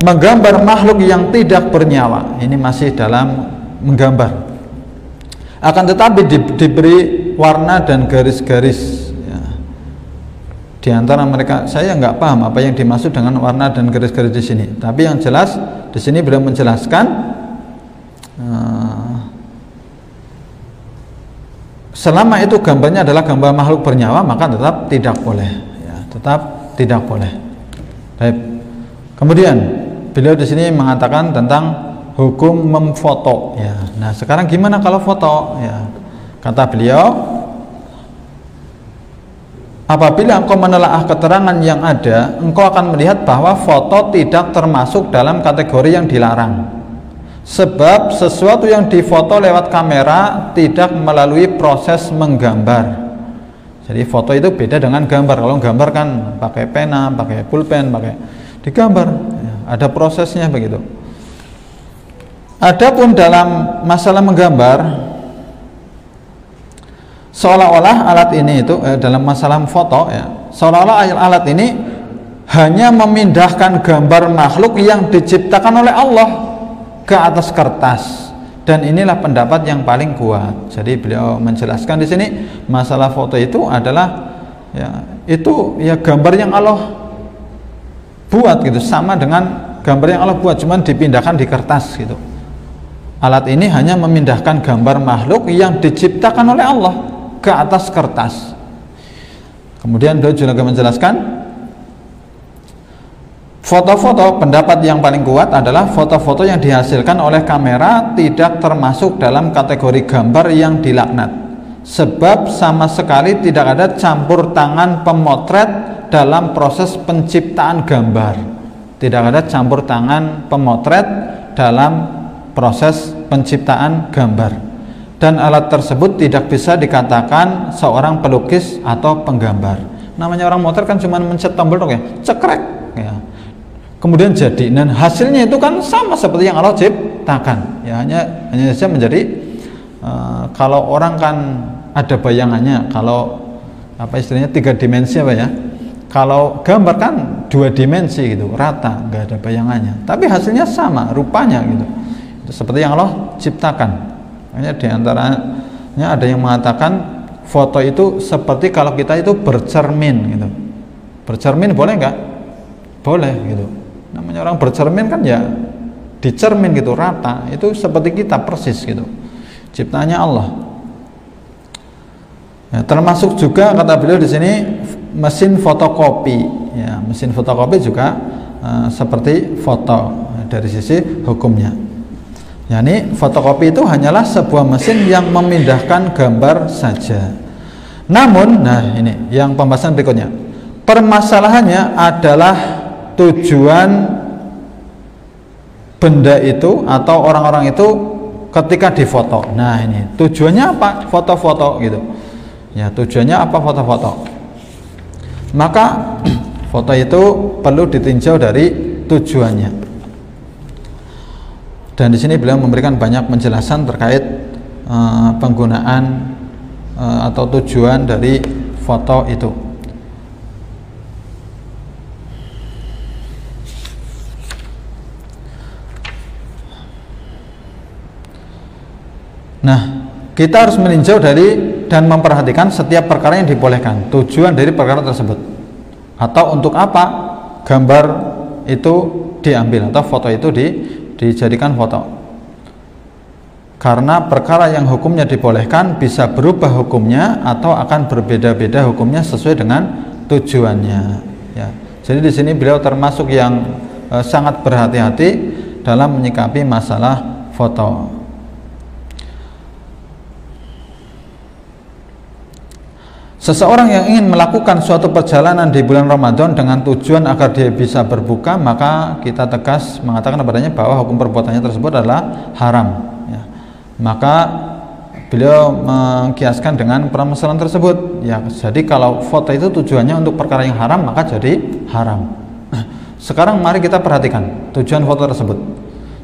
S1: menggambar makhluk yang tidak bernyawa, ini masih dalam menggambar, akan tetapi diberi warna dan garis-garis ya. Di antara mereka saya nggak paham apa yang dimaksud dengan warna dan garis-garis di sini, tapi yang jelas di sini beliau menjelaskan selama itu gambarnya adalah gambar makhluk bernyawa, maka tetap tidak boleh ya, tetap tidak boleh. Baik. Kemudian beliau di sini mengatakan tentang hukum memfoto ya. Nah, sekarang gimana kalau foto ya? Kata beliau, apabila engkau menelaah keterangan yang ada, engkau akan melihat bahwa foto tidak termasuk dalam kategori yang dilarang. Sebab sesuatu yang difoto lewat kamera tidak melalui proses menggambar. Jadi foto itu beda dengan gambar. Kalau gambar kan pakai pena, pakai pulpen, pakai digambar ya, ada prosesnya begitu. Adapun dalam masalah menggambar, seolah-olah alat ini itu dalam masalah foto ya, seolah-olah alat ini hanya memindahkan gambar makhluk yang diciptakan oleh Allah ke atas kertas, dan inilah pendapat yang paling kuat. Jadi beliau menjelaskan di sini masalah foto itu adalah ya, itu ya gambar yang Allah buat gitu, sama dengan gambar yang Allah buat, cuman dipindahkan di kertas gitu. Alat ini hanya memindahkan gambar makhluk yang diciptakan oleh Allah ke atas kertas. Kemudian beliau juga menjelaskan foto-foto, pendapat yang paling kuat adalah foto-foto yang dihasilkan oleh kamera tidak termasuk dalam kategori gambar yang dilaknat, sebab sama sekali tidak ada campur tangan pemotret dalam proses penciptaan gambar. Tidak ada campur tangan pemotret dalam proses penciptaan gambar, dan alat tersebut tidak bisa dikatakan seorang pelukis atau penggambar. Namanya orang motret kan cuma mencet tombol dong ya, cekrek ya, kemudian jadi, dan hasilnya itu kan sama seperti yang Allah ciptakan ya, hanya saja menjadi kalau orang kan ada bayangannya, kalau apa istilahnya 3 dimensi apa ya, kalau gambar kan 2 dimensi gitu, rata, nggak ada bayangannya, tapi hasilnya sama rupanya gitu, itu seperti yang Allah ciptakan. Makanya diantaranya ada yang mengatakan foto itu seperti kalau kita itu bercermin gitu. Bercermin boleh nggak? Boleh gitu. Namanya orang bercermin kan ya dicermin gitu, rata, itu seperti kita persis gitu, ciptaannya Allah ya. Termasuk juga kata beliau di sini mesin fotokopi ya, mesin fotokopi juga seperti foto dari sisi hukumnya. Yani fotokopi itu hanyalah sebuah mesin yang memindahkan gambar saja. Namun, nah ini yang pembahasan berikutnya, permasalahannya adalah tujuan benda itu atau orang-orang itu ketika difoto. Nah ini tujuannya apa? Foto-foto gitu ya, tujuannya apa foto-foto? Maka foto itu perlu ditinjau dari tujuannya. Dan di sini beliau memberikan banyak penjelasan terkait penggunaan atau tujuan dari foto itu. Nah, kita harus meninjau dari dan memperhatikan setiap perkara yang dibolehkan, tujuan dari perkara tersebut, atau untuk apa gambar itu diambil atau foto itu dijadikan foto. Karena perkara yang hukumnya dibolehkan bisa berubah hukumnya atau akan berbeda-beda hukumnya sesuai dengan tujuannya ya. Jadi di sini beliau termasuk yang sangat berhati-hati dalam menyikapi masalah foto. Seseorang yang ingin melakukan suatu perjalanan di bulan Ramadan dengan tujuan agar dia bisa berbuka, maka kita tegas mengatakan kepadanya bahwa hukum perbuatannya tersebut adalah haram ya. Maka beliau mengkiaskan dengan permasalahan tersebut ya. Jadi kalau foto itu tujuannya untuk perkara yang haram, maka jadi haram. Sekarang mari kita perhatikan tujuan foto tersebut.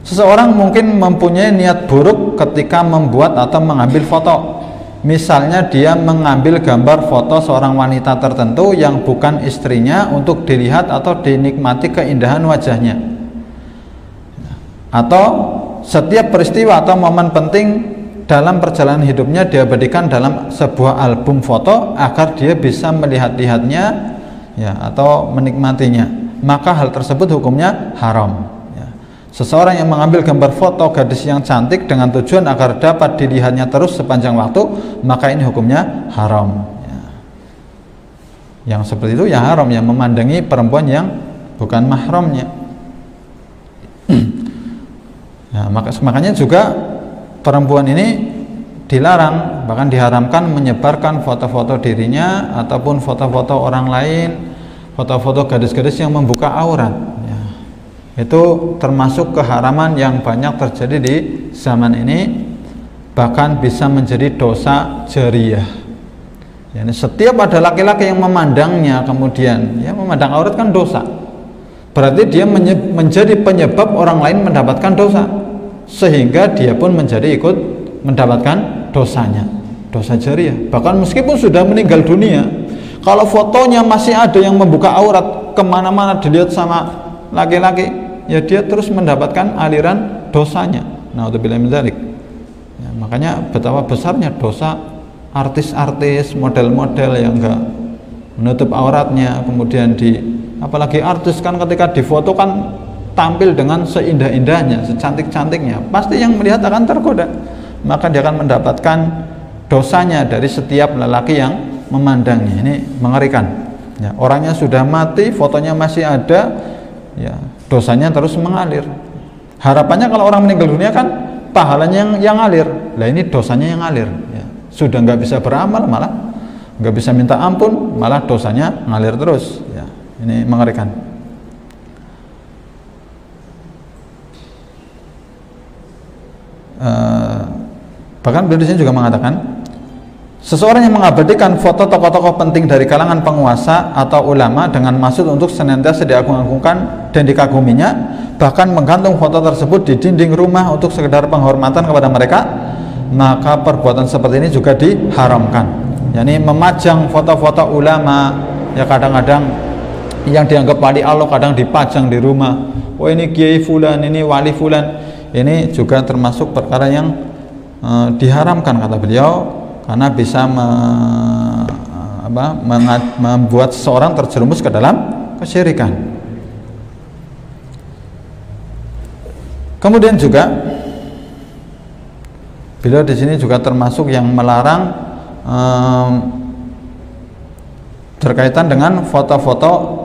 S1: Seseorang mungkin mempunyai niat buruk ketika membuat atau mengambil foto. Misalnya dia mengambil gambar foto seorang wanita tertentu yang bukan istrinya untuk dilihat atau dinikmati keindahan wajahnya. Atau setiap peristiwa atau momen penting dalam perjalanan hidupnya diabadikan dalam sebuah album foto agar dia bisa melihat-lihatnya ya, atau menikmatinya. Maka hal tersebut hukumnya haram. Ya. Seseorang yang mengambil gambar foto gadis yang cantik dengan tujuan agar dapat dilihatnya terus sepanjang waktu, maka ini hukumnya haram. Ya. Yang seperti itu ya haram, yang memandangi perempuan yang bukan mahramnya. Ya, makanya juga perempuan ini dilarang, bahkan diharamkan menyebarkan foto-foto dirinya ataupun foto-foto orang lain, foto-foto gadis-gadis yang membuka aurat. Ya. Itu termasuk keharaman yang banyak terjadi di zaman ini, bahkan bisa menjadi dosa jariyah. Yani setiap ada laki-laki yang memandangnya, kemudian ya memandang aurat kan dosa. Berarti dia menjadi penyebab orang lain mendapatkan dosa, sehingga dia pun menjadi ikut mendapatkan dosanya, dosa jariyah. Bahkan meskipun sudah meninggal dunia, kalau fotonya masih ada yang membuka aurat, kemana-mana dilihat sama laki-laki, ya dia terus mendapatkan aliran dosanya. Naudzubillah min dzalik. Ya, makanya betapa besarnya dosa artis-artis, model-model yang enggak menutup auratnya, kemudian apalagi artis kan ketika difoto kan tampil dengan seindah-indahnya, secantik-cantiknya, pasti yang melihat akan tergoda, maka dia akan mendapatkan dosanya dari setiap lelaki yang memandangnya. Ini mengerikan ya, orangnya sudah mati, fotonya masih ada ya, dosanya terus mengalir. Harapannya kalau orang meninggal dunia kan pahalanya yang ngalir, lah ini dosanya yang ngalir ya. Sudah nggak bisa beramal, malah nggak bisa minta ampun, malah dosanya ngalir terus ya. Ini mengerikan. Bahkan beliau di sini juga mengatakan, seseorang yang mengabadikan foto tokoh-tokoh penting dari kalangan penguasa atau ulama dengan maksud untuk senantiasa diagung-agungkan dan dikaguminya, bahkan menggantung foto tersebut di dinding rumah untuk sekedar penghormatan kepada mereka, maka perbuatan seperti ini juga diharamkan. yakni memajang foto-foto ulama, ya kadang-kadang yang dianggap wali Allah kadang dipajang di rumah. Oh ini kiai fulan, ini wali fulan. Ini juga termasuk perkara yang diharamkan kata beliau, karena bisa membuat seseorang terjerumus ke dalam kesyirikan. Kemudian juga beliau di sini juga termasuk yang melarang berkaitan dengan foto-foto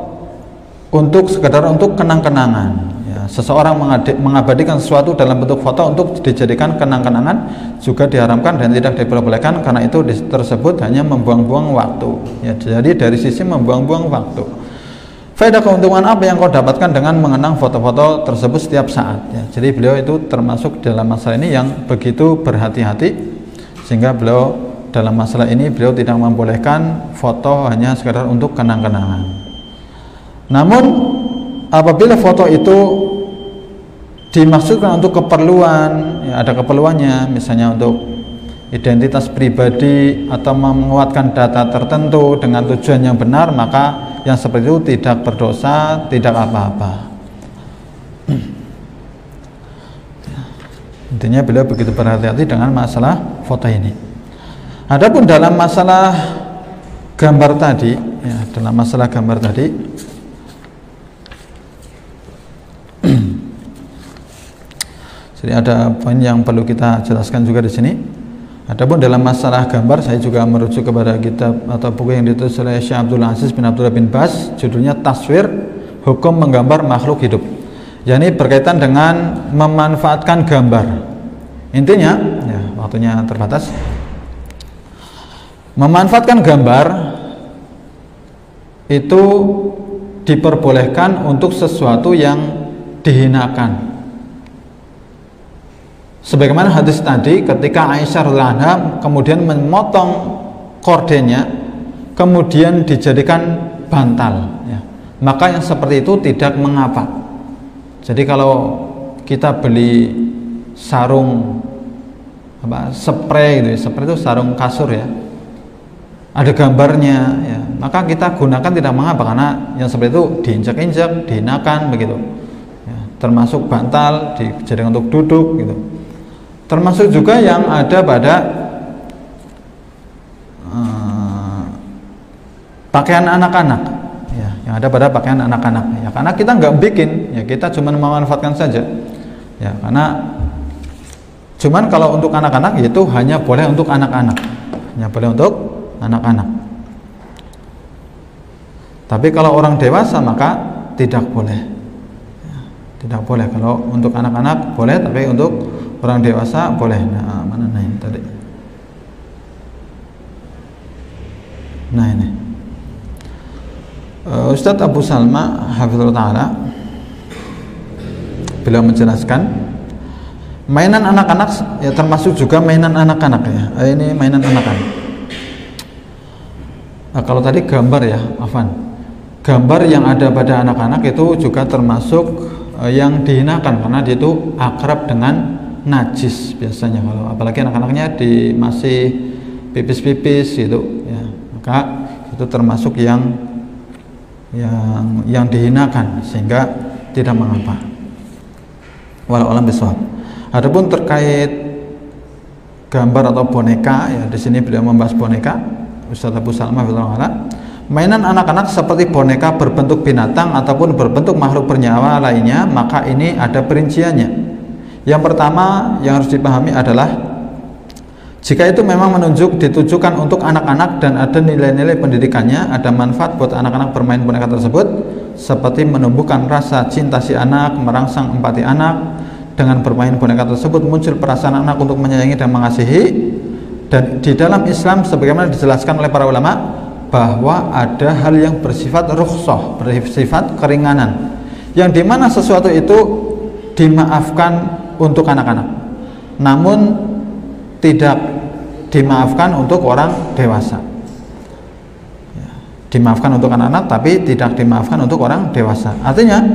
S1: untuk sekedar untuk kenang-kenangan. Ya, seseorang mengabadikan sesuatu dalam bentuk foto untuk dijadikan kenang-kenangan juga diharamkan dan tidak diperbolehkan, karena itu tersebut hanya membuang-buang waktu. Ya, jadi dari sisi membuang-buang waktu. Faedah keuntungan apa yang kau dapatkan dengan mengenang foto-foto tersebut setiap saat? Ya, jadi beliau itu termasuk dalam masalah ini yang begitu berhati-hati, sehingga beliau dalam masalah ini beliau tidak membolehkan foto hanya sekedar untuk kenang-kenangan. Namun apabila foto itu dimaksudkan untuk keperluan, ya ada keperluannya, misalnya untuk identitas pribadi atau menguatkan data tertentu dengan tujuan yang benar, maka yang seperti itu tidak berdosa, tidak apa-apa. Intinya beliau begitu berhati-hati dengan masalah foto ini. Adapun dalam masalah gambar tadi, ya, dalam masalah gambar tadi, jadi ada poin yang perlu kita jelaskan juga di sini. Adapun dalam masalah gambar, saya juga merujuk kepada kitab atau buku yang ditulis oleh Syekh Abdul Aziz bin Abdullah bin Baz, judulnya Taswir, Hukum Menggambar Makhluk Hidup. yakni berkaitan dengan memanfaatkan gambar. Intinya, ya, waktunya terbatas. Memanfaatkan gambar itu diperbolehkan untuk sesuatu yang dihinakan. Sebagaimana hadis tadi, ketika Aisyah radhiyallahu anha kemudian memotong kordennya, kemudian dijadikan bantal, ya, maka yang seperti itu tidak mengapa. Jadi kalau kita beli sarung spray gitu. Spray itu sarung kasur ya, ada gambarnya ya, maka kita gunakan tidak mengapa, karena yang seperti itu diinjak-injak, dihinakan begitu ya, termasuk bantal dijadikan untuk duduk gitu. Termasuk juga yang ada pada pakaian anak-anak ya, yang ada pada pakaian anak-anak ya, karena kita nggak bikin ya, kita cuma memanfaatkan saja ya, karena cuman kalau untuk anak-anak itu hanya boleh untuk anak-anak, hanya boleh untuk anak-anak. Tapi kalau orang dewasa maka tidak boleh ya, tidak boleh. Kalau untuk anak-anak boleh, tapi untuk orang dewasa boleh. Nah, mana ini tadi? Nah ini Ustadz Abu Salma hafizallahu ta'ala, beliau menjelaskan mainan anak-anak ya, termasuk juga mainan anak-anak ya. Ini mainan anak-anak. Nah, kalau tadi gambar ya, Afan, gambar yang ada pada anak-anak itu juga termasuk yang dihinakan, karena dia itu akrab dengan najis biasanya. Kalau apalagi anak-anaknya masih pipis-pipis gitu ya, maka itu termasuk yang dihinakan, sehingga tidak mengapa. Walau alam bisawab. Adapun terkait gambar atau boneka ya, di sini beliau membahas boneka. Ustaz Abu Salma mainan anak-anak seperti boneka berbentuk binatang ataupun berbentuk makhluk bernyawa lainnya, maka ini ada perinciannya. Yang pertama yang harus dipahami adalah jika itu memang ditujukan untuk anak-anak dan ada nilai-nilai pendidikannya, ada manfaat buat anak-anak bermain boneka tersebut, seperti menumbuhkan rasa cinta si anak, merangsang empati anak. Dengan bermain boneka tersebut muncul perasaan anak untuk menyayangi dan mengasihi. Dan di dalam Islam sebagaimana dijelaskan oleh para ulama, bahwa ada hal yang bersifat rukhsah, bersifat keringanan, yang dimana sesuatu itu dimaafkan untuk anak-anak, namun tidak dimaafkan untuk orang dewasa ya, dimaafkan untuk anak-anak tapi tidak dimaafkan untuk orang dewasa. Artinya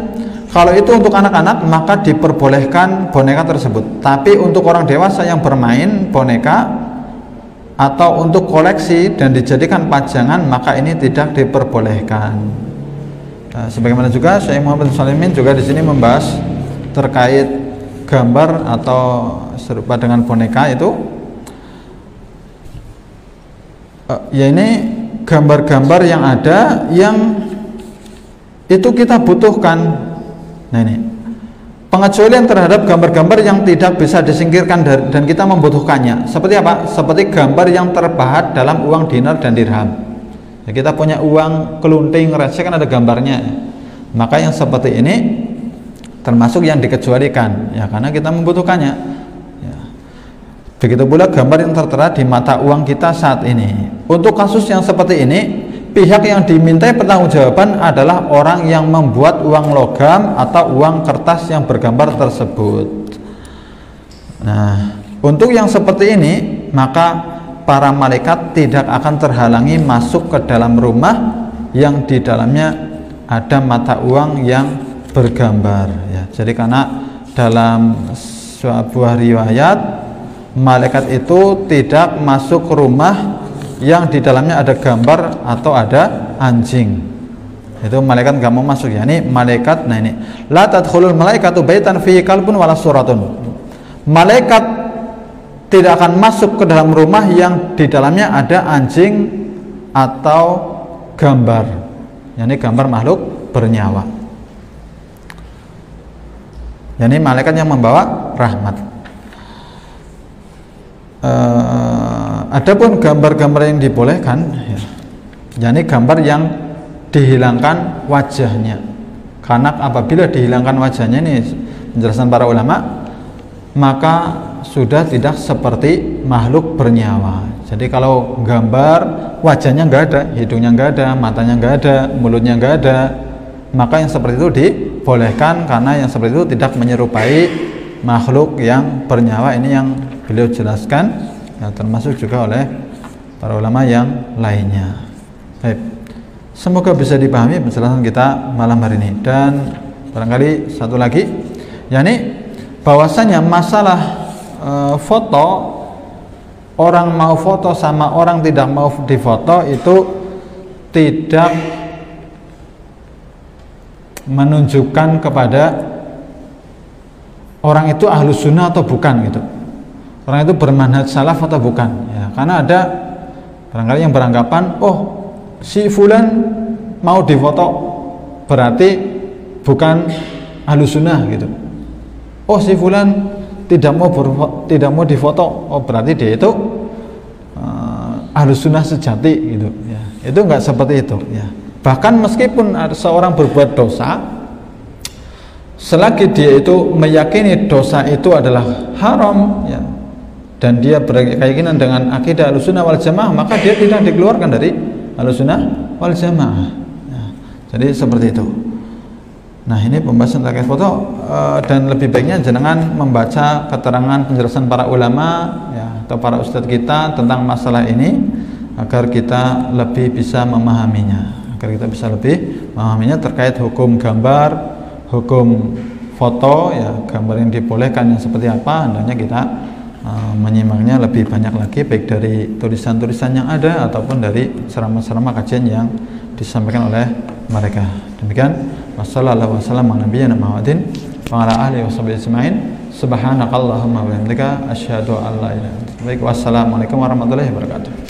S1: kalau itu untuk anak-anak maka diperbolehkan boneka tersebut, tapi untuk orang dewasa yang bermain boneka atau untuk koleksi dan dijadikan pajangan maka ini tidak diperbolehkan. Nah, sebagaimana juga Syekh Muhammad Salimin juga di sini membahas terkait gambar atau serupa dengan boneka itu ya, ini gambar-gambar yang ada yang itu kita butuhkan. Nah ini pengecualian terhadap gambar-gambar yang tidak bisa disingkirkan dan kita membutuhkannya. Seperti apa? Seperti gambar yang terpahat dalam uang dinar dan dirham ya, kita punya uang kelunting receh kan ada gambarnya, maka yang seperti ini termasuk yang dikecualikan ya, karena kita membutuhkannya ya. Begitu pula gambar yang tertera di mata uang kita saat ini. Untuk kasus yang seperti ini, pihak yang dimintai pertanggungjawaban adalah orang yang membuat uang logam atau uang kertas yang bergambar tersebut. Nah, untuk yang seperti ini, maka para malaikat tidak akan terhalangi masuk ke dalam rumah yang di dalamnya ada mata uang yang bergambar ya. Jadi karena dalam sebuah riwayat malaikat itu tidak masuk ke rumah yang di dalamnya ada gambar atau ada anjing, itu malaikat nggak mau masuk ya. Ini malaikat, nah ini la tadkhulul malaikatu baitan fihi kalbun wala suratun, malaikat tidak akan masuk ke dalam rumah yang di dalamnya ada anjing atau gambar, yakni gambar makhluk bernyawa. Yakni malaikat yang membawa rahmat. Adapun gambar-gambar yang dibolehkan ya, yakni gambar yang dihilangkan wajahnya, karena apabila dihilangkan wajahnya, ini penjelasan para ulama, maka sudah tidak seperti makhluk bernyawa. Jadi kalau gambar wajahnya nggak ada, hidungnya nggak ada, matanya nggak ada, mulutnya nggak ada, maka yang seperti itu dibolehkan, karena yang seperti itu tidak menyerupai makhluk yang bernyawa. Ini yang beliau jelaskan ya, termasuk juga oleh para ulama yang lainnya. Baik, semoga bisa dipahami penjelasan kita malam hari ini. Dan barangkali satu lagi, yakni bahwasanya masalah foto orang mau foto sama orang tidak mau difoto itu tidak menunjukkan kepada orang itu ahlus sunnah atau bukan gitu, orang itu bermanhaj salaf atau bukan ya. Karena ada barangkali yang beranggapan, oh si fulan mau difoto berarti bukan ahlus sunnah gitu, oh si fulan tidak mau difoto, oh berarti dia itu ahlus sunnah sejati gitu ya. Itu enggak seperti itu ya. Bahkan meskipun ada seorang berbuat dosa, selagi dia itu meyakini dosa itu adalah haram ya, dan dia berkeyakinan dengan akidah Ahlussunnah wal Jamaah, maka dia tidak dikeluarkan dari Ahlussunnah wal Jamaah ya. Jadi seperti itu. Nah, ini pembahasan terkait foto, dan lebih baiknya jenengan membaca keterangan penjelasan para ulama ya, atau para ustadz kita tentang masalah ini agar kita lebih bisa memahaminya, terkait hukum gambar, hukum foto ya, gambar yang dibolehkan yang seperti apa. Hendaknya kita menyimaknya lebih banyak lagi, baik dari tulisan-tulisan yang ada ataupun dari ceramah-ceramah kajian yang disampaikan oleh mereka. Demikian, wassalamualaikum warahmatullahi wabarakatuh. Wa ala alihi washabihi ajmain. Subhanakallahumma wa bihamdika asyhadu an la ilaha illa anta astaghfiruka wa atubu ilaik. Wassalamualaikum warahmatullahi wabarakatuh.